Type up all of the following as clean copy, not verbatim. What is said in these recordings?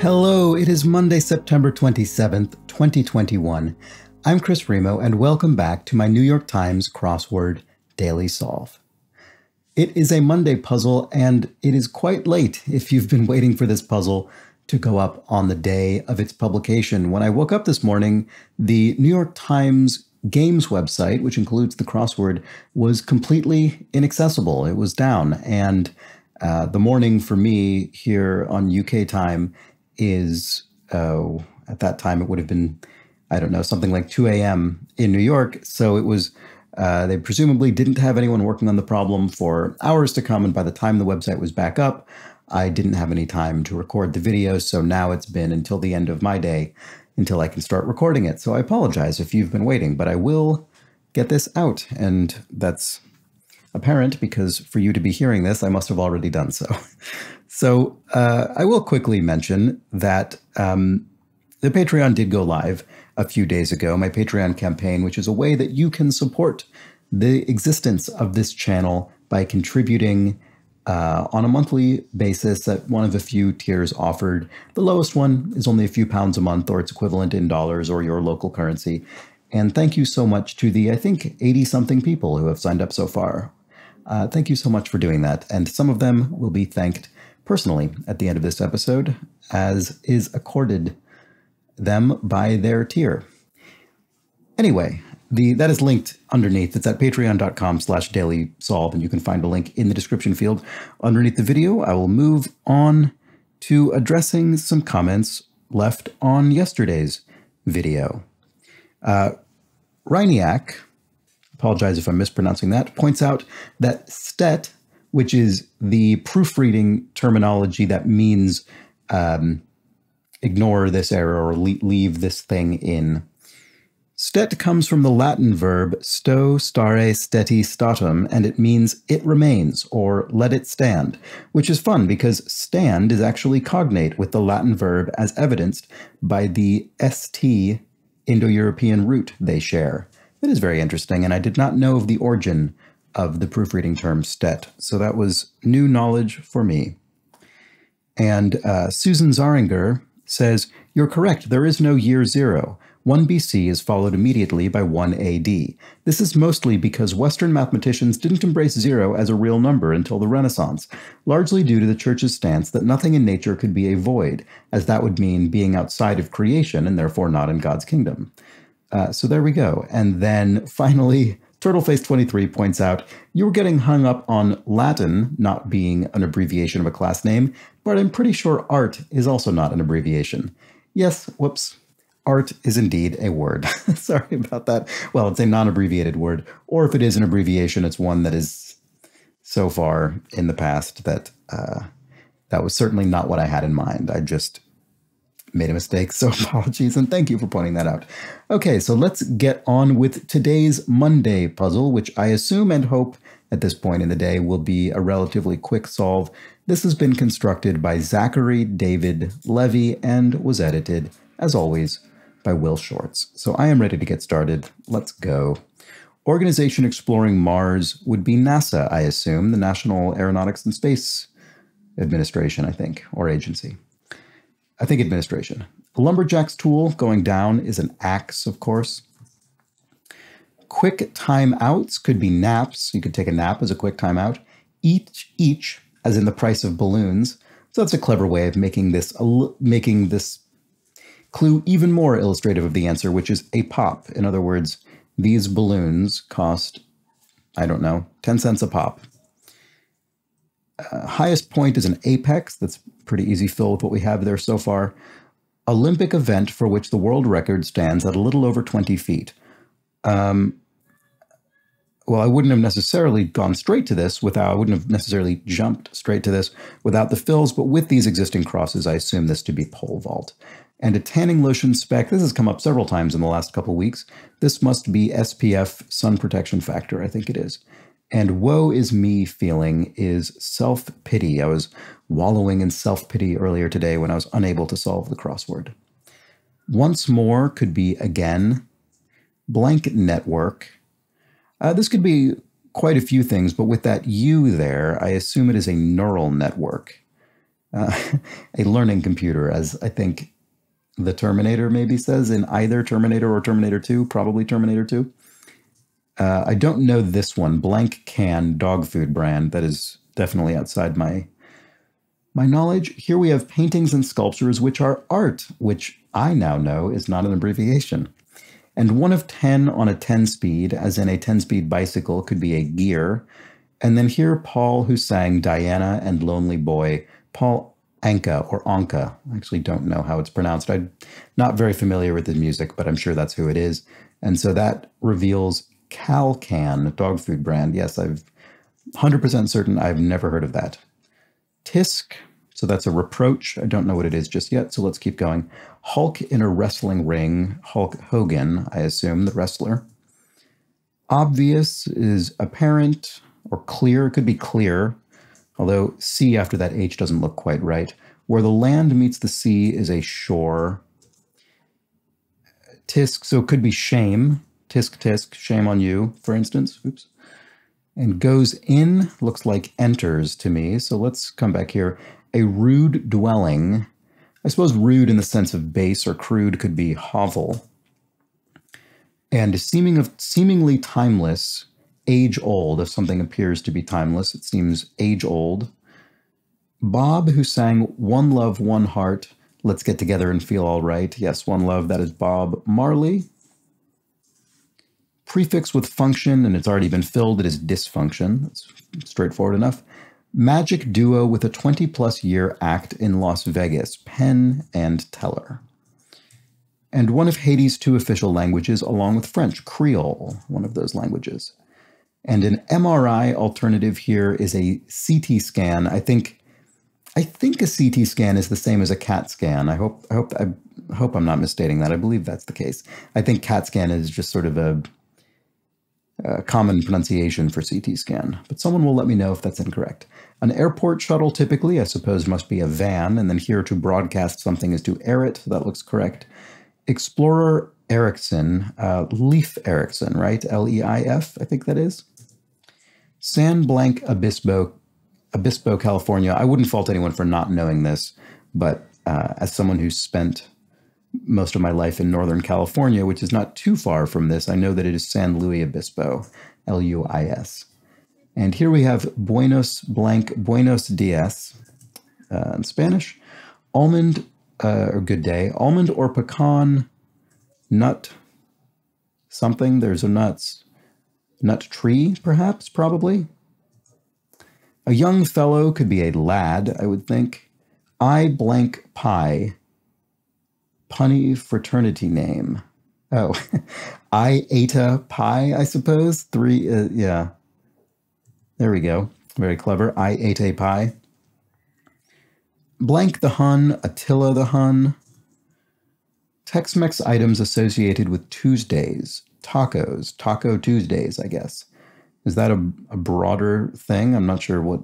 Hello, it is Monday, September 27th, 2021. I'm Chris Remo, and welcome back to my New York Times Crossword Daily Solve. It is a Monday puzzle, and it is quite late if you've been waiting for this puzzle to go up on the day of its publication. When I woke up this morning, the New York Times Games website, which includes the crossword, was completely inaccessible. It was down, and the morning for me here on UK time is, at that time it would have been, I don't know, something like 2 a.m. in New York. So it was, they presumably didn't have anyone working on the problem for hours to come. And by the time the website was back up, I didn't have any time to record the video. So now it's been until the end of my day until I can start recording it. So I apologize if you've been waiting, but I will get this out. And that's apparent because for you to be hearing this, I must have already done so. So I will quickly mention that the Patreon did go live a few days ago, my Patreon campaign, which is a way that you can support the existence of this channel by contributing on a monthly basis at one of the few tiers offered. The lowest one is only a few pounds a month, or its equivalent in dollars or your local currency. And thank you so much to the, I think, 80-something people who have signed up so far. Thank you so much for doing that. And some of them will be thanked personally at the end of this episode, as is accorded them by their tier. Anyway, that is linked underneath. It's at patreon.com/dailysolve, and you can find a link in the description field underneath the video. I will move on to addressing some comments left on yesterday's video. Reiniak, apologize if I'm mispronouncing that, points out that stet, which is the proofreading terminology that means ignore this error or leave this thing in. Stet comes from the Latin verb sto, stare, steti, statum, and it means it remains or let it stand, which is fun because stand is actually cognate with the Latin verb as evidenced by the st Indo-European root they share. That is very interesting, and I did not know of the origin of the proofreading term stet, so that was new knowledge for me. And Susan Zaringer says, "You're correct, there is no year zero. 1 BC is followed immediately by 1 AD. This is mostly because Western mathematicians didn't embrace zero as a real number until the Renaissance, largely due to the Church's stance that nothing in nature could be a void, as that would mean being outside of creation and therefore not in God's kingdom." So there we go. And then finally, Turtleface23 points out, "You were getting hung up on Latin not being an abbreviation of a class name, but I'm pretty sure art is also not an abbreviation." Yes, whoops. Art is indeed a word. Sorry about that. Well, it's a non-abbreviated word, or if it is an abbreviation, it's one that is so far in the past that that was certainly not what I had in mind. I just made a mistake, so apologies, and thank you for pointing that out. Okay, so let's get on with today's Monday puzzle, which I assume and hope at this point in the day will be a relatively quick solve. This has been constructed by Zachary David Levy and was edited, as always, by Will Shorts. So I am ready to get started. Let's go. Organization exploring Mars would be NASA, I assume, the National Aeronautics and Space Administration, I think, or agency. I think administration. A lumberjack's tool going down is an axe, of course. Quick timeouts could be naps. You could take a nap as a quick timeout. Each, as in the price of balloons. So that's a clever way of making this clue even more illustrative of the answer, which is a pop. In other words, these balloons cost, I don't know, 10 cents a pop. Highest point is an apex. That's pretty easy fill with what we have there so far. Olympic event for which the world record stands at a little over 20 feet. Well, I wouldn't have necessarily gone straight to this I wouldn't have necessarily jumped straight to this without the fills, but with these existing crosses, I assume this to be pole vault. And a tanning lotion spec, this has come up several times in the last couple weeks. This must be SPF, sun protection factor, I think it is. And woe is me feeling is self-pity. I was wallowing in self-pity earlier today when I was unable to solve the crossword. Once more could be again. Blank network. This could be quite a few things, but with that U there, I assume it is a neural network. Uh, a learning computer, as I think the Terminator maybe says in either Terminator or Terminator 2, probably Terminator 2. I don't know this one, Blank Can dog food brand. That is definitely outside my knowledge. Here we have paintings and sculptures, which are art, which I now know is not an abbreviation. And 1 of 10 on a 10-speed, as in a 10-speed bicycle, could be a gear. And then here, Paul, who sang Diana and Lonely Boy, Paul Anka or Anka. I actually don't know how it's pronounced. I'm not very familiar with the music, but I'm sure that's who it is. And so that reveals Calcan, dog food brand. Yes, I'm 100% certain I've never heard of that. Tisk, so that's a reproach. I don't know what it is just yet, so let's keep going. Hulk in a wrestling ring. Hulk Hogan, I assume, the wrestler. Obvious is apparent or clear. It could be clear, although C after that H doesn't look quite right. Where the land meets the sea is a shore. Tisk, so it could be shame. Tisk, tisk, shame on you, for instance. Oops. And goes in looks like enters to me. So let's come back here. A rude dwelling. I suppose rude in the sense of base or crude could be hovel. And seemingly timeless, age old. If something appears to be timeless, it seems age old. Bob, who sang One Love, One Heart, Let's Get Together and Feel All Right. Yes, One Love, that is Bob Marley. Prefix with function, and it's already been filled, it is dysfunction. That's straightforward enough. Magic duo with a 20-plus year act in Las Vegas, Penn and Teller. And one of Haiti's 2 official languages, along with French, Creole, one of those languages. And an MRI alternative here is a CT scan. I think a CT scan is the same as a CAT scan. I hope I'm not misstating that. I believe that's the case. I think CAT scan is just sort of a common pronunciation for CT scan, but someone will let me know if that's incorrect. An airport shuttle typically, I suppose, must be a van, and then here to broadcast something is to air it. So that looks correct. Explorer Ericsson, Leif Ericsson, right? L-E-I-F, I think that is. San Blanc Obispo, California. I wouldn't fault anyone for not knowing this, but as someone who's spent most of my life in Northern California, which is not too far from this, I know that it is San Luis Obispo, L-U-I-S. And here we have Buenos Dias in Spanish. Almond, or good day. Almond or pecan nut something. There's a nut tree, perhaps, probably. A young fellow could be a lad, I would think. I blank pie. Punny fraternity name. Oh, Ieta Pi, I suppose. 3, yeah. There we go. Very clever. Ieta Pi. Blank the Hun, Attila the Hun. Tex-Mex items associated with Tuesdays. Tacos. Taco Tuesdays, I guess. Is that a broader thing? I'm not sure what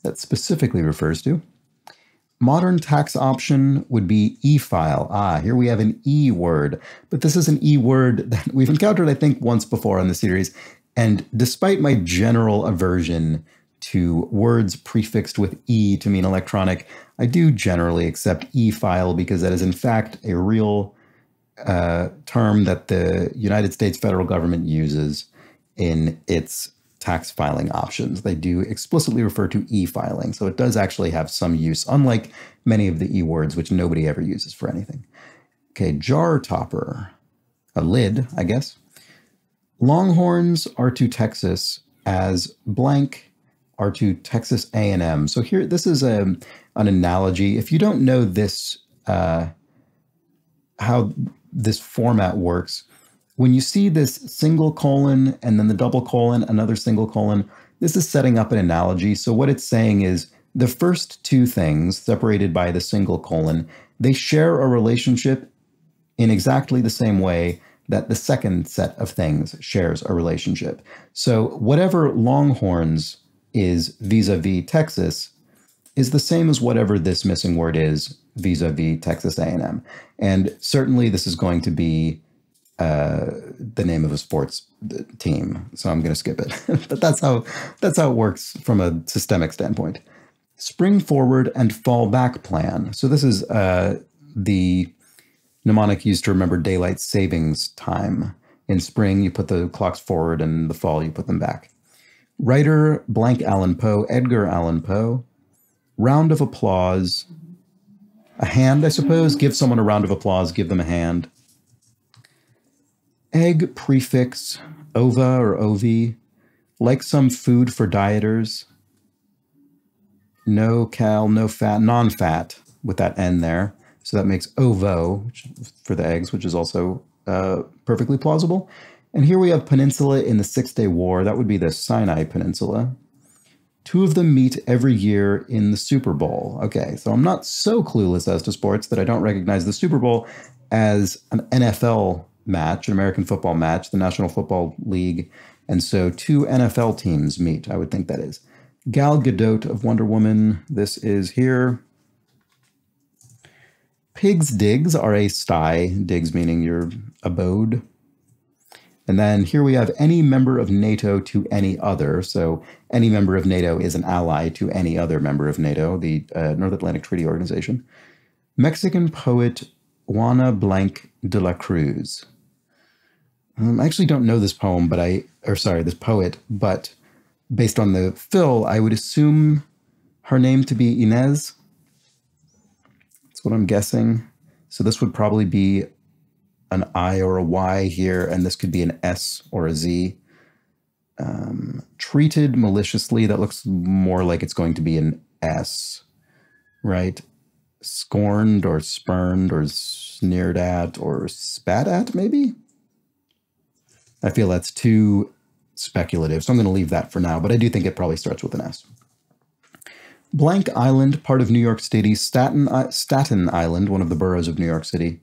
that specifically refers to. Modern tax option would be e-file. Here we have an E word, but this is an E word that we've encountered, I think, once before in the series. And despite my general aversion to words prefixed with E to mean electronic, I do generally accept e-file because that is in fact a real term that the United States federal government uses in its tax filing options. They do explicitly refer to e-filing, so it does actually have some use, unlike many of the e-words, which nobody ever uses for anything. Okay, jar topper, a lid, I guess. Longhorns are to Texas as blank are to Texas A&M. So here, this is an analogy. If you don't know this, how this format works, when you see this single colon and then the double colon, another single colon, this is setting up an analogy. So what it's saying is the first 2 things separated by the single colon, they share a relationship in exactly the same way that the second set of things shares a relationship. So whatever Longhorns is vis-a-vis Texas is the same as whatever this missing word is vis-a-vis Texas A&M. And certainly this is going to be the name of a sports team, so I'm going to skip it. But that's how it works from a systemic standpoint. Spring forward and fall back plan. So this is the mnemonic used to remember daylight savings time. In spring, you put the clocks forward, and in the fall, you put them back. Writer blank Allan Poe, Edgar Allan Poe. Round of applause. A hand, I suppose. Give someone a round of applause. Give them a hand. Egg prefix, ova or ovi. Like some food for dieters. No cal, no fat, non-fat with that N there. So that makes ovo for the eggs, which is also perfectly plausible. And here we have peninsula in the Six-Day War. That would be the Sinai Peninsula. Two of them meet every year in the Super Bowl. Okay, so I'm not so clueless as to sports that I don't recognize the Super Bowl as an NFL match, an American football match, the National Football League. And so two NFL teams meet, I would think that is. Gal Gadot of Wonder Woman, this is here. Pig's digs are a sty, digs meaning your abode. And then here we have any member of NATO to any other. So any member of NATO is an ally to any other member of NATO, the North Atlantic Treaty Organization. Mexican poet Juana Blanc de la Cruz. I actually don't know this poem, this poet, but based on the fill, I would assume her name to be Inez. That's what I'm guessing. So this would probably be an I or a Y here, and this could be an S or a Z. Treated maliciously, that looks more like it's going to be an S, right? Scorned or spurned or sneered at or spat at, maybe? I feel that's too speculative, so I'm going to leave that for now, but I do think it probably starts with an S. Blank Island, part of New York City's Staten Island, one of the boroughs of New York City.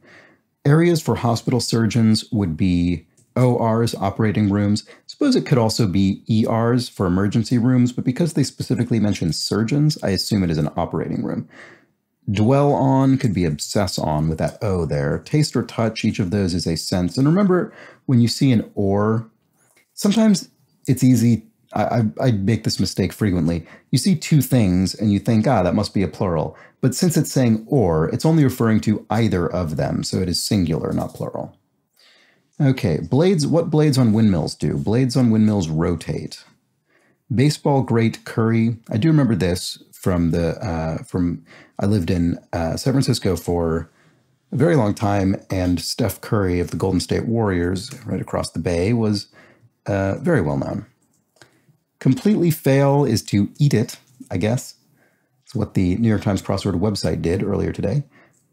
Areas for hospital surgeons would be ORs, operating rooms. I suppose it could also be ERs for emergency rooms, but because they specifically mention surgeons, I assume it is an operating room. Dwell on could be obsess on with that O there. Taste or touch, each of those is a sense. And remember, when you see an or, sometimes it's easy. I make this mistake frequently. You see two things and you think, that must be a plural. But since it's saying or, it's only referring to either of them. So it is singular, not plural. Okay, blades. What blades on windmills do? Blades on windmills rotate. Baseball great Curry. I do remember this from I lived in San Francisco for a very long time, and Steph Curry of the Golden State Warriors, right across the bay, was very well known. Completely fail is to eat it, I guess. It's what the New York Times Crossword website did earlier today.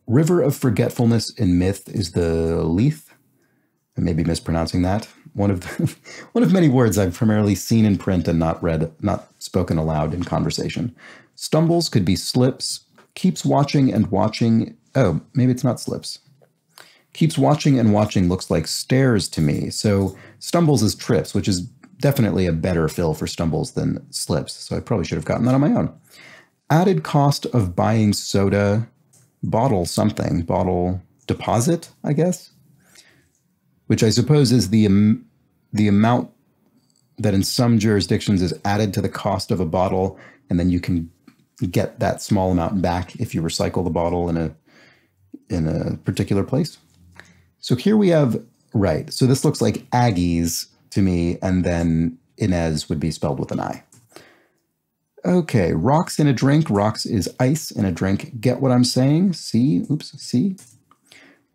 River of forgetfulness in myth is the Leith. I may be mispronouncing that. One of many words I've primarily seen in print and not read, not spoken aloud in conversation. Stumbles could be slips. Keeps watching and watching. Oh, maybe it's not slips. Keeps watching and watching looks like stares to me. So stumbles is trips, which is definitely a better fill for stumbles than slips. So I probably should have gotten that on my own. Added cost of buying soda, bottle something, bottle deposit, I guess, which I suppose is the amount that in some jurisdictions is added to the cost of a bottle, and then you can get that small amount back if you recycle the bottle in a particular place. So here we have, right, so this looks like Aggies to me, and then Inez would be spelled with an I. Okay, rocks in a drink. Rocks is ice in a drink. Get what I'm saying? C. Oops, C.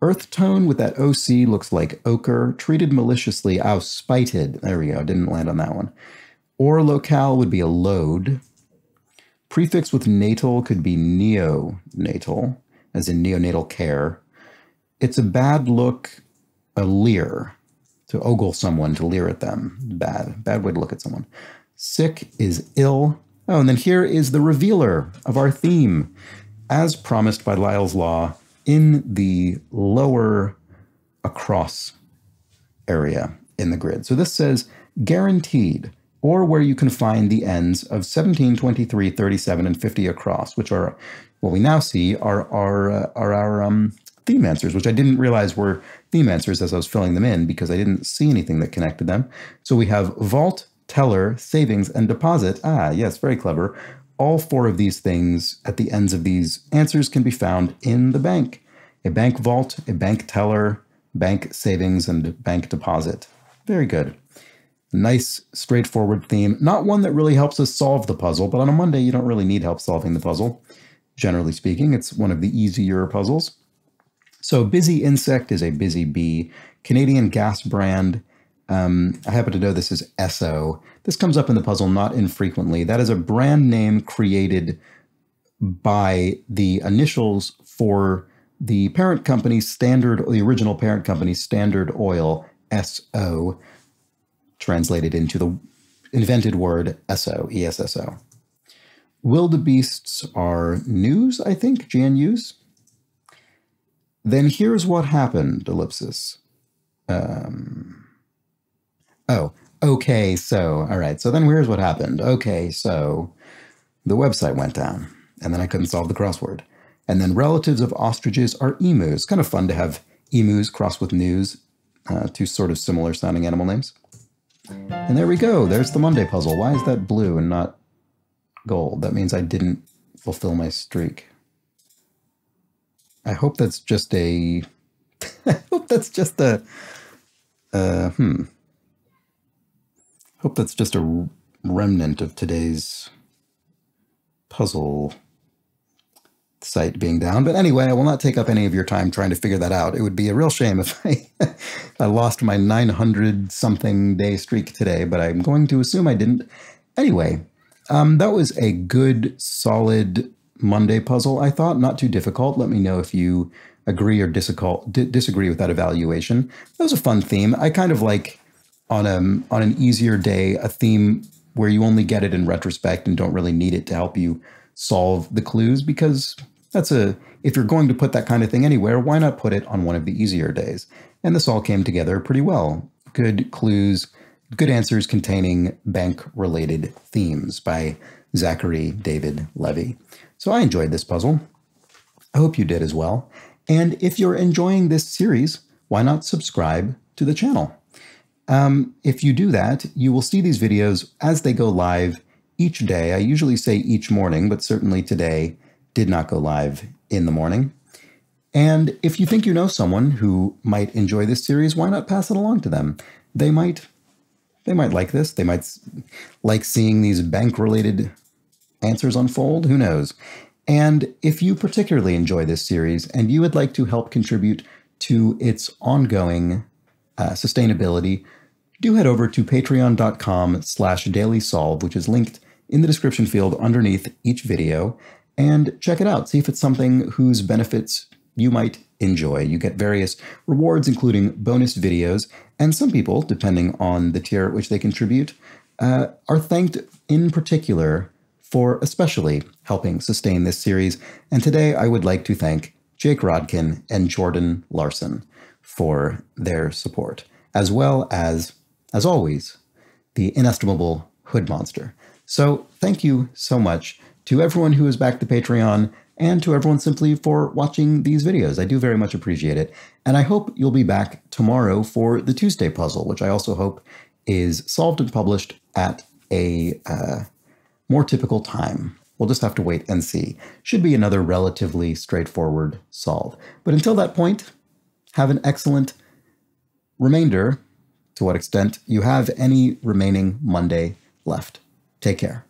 Earth tone with that OC looks like ochre. Treated maliciously. Oh, spited. There we go. Didn't land on that one. Or locale would be a load. Prefix with natal could be neonatal, as in neonatal care. It's a bad look, a leer. To ogle someone, to leer at them. Bad way to look at someone. Sick is ill. Oh, and then here is the revealer of our theme, as promised by Lyell's Law in the lower across area in the grid. So this says guaranteed, or where you can find the ends of 17, 23, 37, and 50 across, which are what we now see are our theme answers, which I didn't realize were theme answers as I was filling them in because I didn't see anything that connected them. So we have vault, teller, savings, and deposit. Ah, yes, very clever. all four of these things at the ends of these answers can be found in the bank. A bank vault, a bank teller, bank savings, and bank deposit. Very good. Nice, straightforward theme. Not one that really helps us solve the puzzle, but on a Monday, you don't really need help solving the puzzle. Generally speaking, it's one of the easier puzzles. So Busy Insect is a busy bee. Canadian gas brand. I happen to know this is Esso. This comes up in the puzzle not infrequently. That is a brand name created by the initials for the parent company the original parent company, Standard Oil, SO, translated into the invented word Esso, ESSO. Wildebeests are news, I think, GNUs. Then here's what happened, ellipsis. Oh, okay, so, all right, so then here's what happened. Okay, so the website went down, and then I couldn't solve the crossword. And then relatives of ostriches are emus. Kind of fun to have emus crossed with news, two sort of similar sounding animal names. And there we go. There's the Monday puzzle. Why is that blue and not gold? That means I didn't fulfill my streak. I hope that's just a... I hope that's just a... Hope that's just a remnant of today's puzzle site being down. But anyway, I will not take up any of your time trying to figure that out. It would be a real shame if I lost my 900-something day streak today, but I'm going to assume I didn't. Anyway, that was a good, solid Monday puzzle, I thought. Not too difficult. Let me know if you agree or disagree with that evaluation. That was a fun theme. I kind of like, on an easier day, a theme where you only get it in retrospect and don't really need it to help you solve the clues, because if you're going to put that kind of thing anywhere, why not put it on one of the easier days? And this all came together pretty well. Good clues, good answers containing bank-related themes by Zachary David Levy. So I enjoyed this puzzle. I hope you did as well. And if you're enjoying this series, why not subscribe to the channel? If you do that, you will see these videos as they go live each day. I usually say each morning, but certainly today did not go live in the morning. And if you think you know someone who might enjoy this series, why not pass it along to them? They might like this. They might like seeing these bank-related answers unfold. Who knows? And if you particularly enjoy this series and you would like to help contribute to its ongoing sustainability, do head over to patreon.com/dailysolve, which is linked in the description field underneath each video, and check it out. See if it's something whose benefits you might enjoy. You get various rewards, including bonus videos, and some people, depending on the tier at which they contribute, are thanked in particular for especially helping sustain this series. And today I would like to thank Jake Rodkin and Jordan Larson for their support, as well as always, the inestimable Hood Monster. So thank you so much to everyone who has backed the Patreon and to everyone simply for watching these videos. I do very much appreciate it. And I hope you'll be back tomorrow for the Tuesday puzzle, which I also hope is solved and published at a more typical time. We'll just have to wait and see. Should be another relatively straightforward solve. But until that point, have an excellent remainder, to what extent you have any remaining Monday left. Take care.